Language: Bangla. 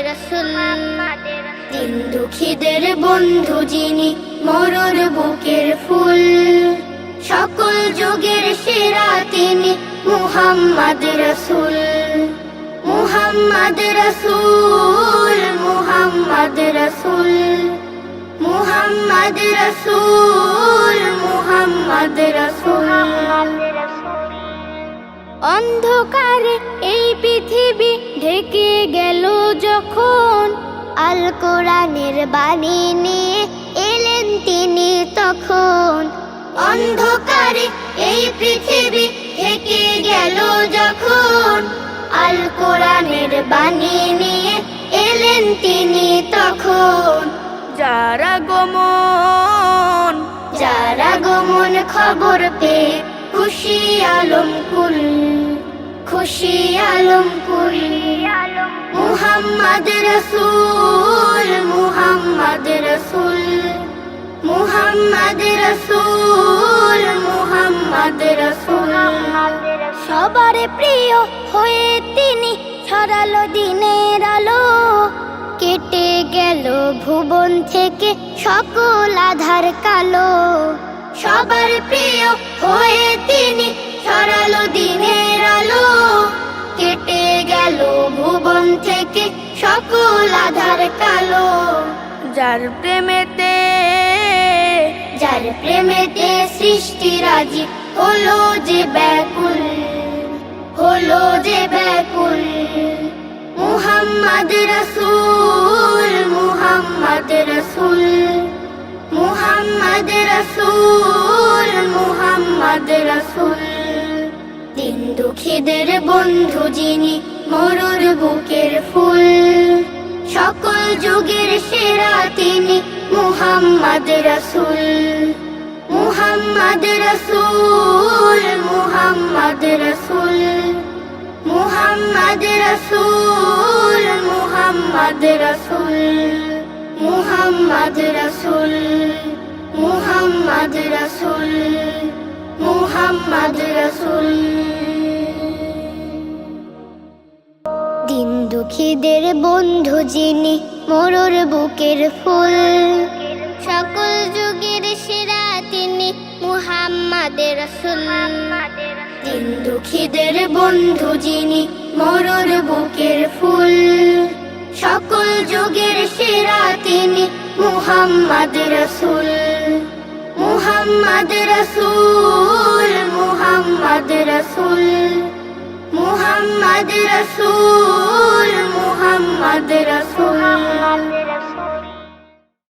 রাসূল। দিন দুঃখীদের বন্ধু যিনি, মরুর বুকের ফুল, সকল যুগের সেরা তিনি মুহাম্মদ রাসূল। মুহাম্মদ রাসূল, মুহাম্মদ রাসূল, মুহাম্মদ রাসূল, মুহাম্মদ রাসূল। অন্ধকারে এই পৃথিবী ঢেকে গেল যখন, আল কোরআনের বাণী নিয়ে এলেন তিনি তখন। অন্ধকারে এই পৃথিবী ঢেকে গেল যখন, আল কোরআনের বাণী নিয়ে এলেন তিনি তখন। যারা গমন খবর পেয়ে খুশি আলম কুল, খুশি আলম কুল। মুহাম্মদ রাসূল, মুহাম্মদ রাসূল, মুহাম্মদ রাসূল, মুহাম্মদ রাসূল। সবার প্রিয় হয়ে তিনি ছড়ালো দিনের আলো, কেটে গেল ভুবন থেকে সকল আধার কালো। সবার প্রিয় হয়ে তিনি ছড়ালো দিনের আলো, কেটে গেল ভুবন থেকে সকল আধার কালো। যার প্রেমেতে সৃষ্টি রাজি হলো যে ব্যাকুল, হলো যে ব্যাকুল। মুহাম্মদ রাসূল, মুহাম্মদ রাসূল, মুহাম্মদ রাসূল, মুহাম্মদ রাসূল। দিন দুঃখীদের বন্ধু যিনি, মরুর বুকের ফুল, সকল যুগের সেরা তিনি মুহাম্মদ রাসূল। মুহাম্মদ রাসূল, মুহাম্মদ রাসূল, মুহাম্মদ রাসূল, মুহাম্মদ রাসূল, মুহাম্মদ রাসূল, মুহাম্মদ রাসূল, মুহাম্মদ রাসূল। দিন দুঃখীদের বন্ধু যিনি, মরুর বুকের ফুল, সকল যুগের সেরা তিনি মুহাম্মদ রাসূল। দিন দুঃখীদের বন্ধু যিনি, মরুর বুকের ফুল, সকল যুগের সেরা তিনি মুহাম্মদ রাসূল। মুহাম্মদ রাসূল, মুহাম্মদ রাসূল, মুহাম্মদ রাসূল, মুহাম্মদ রাসূল।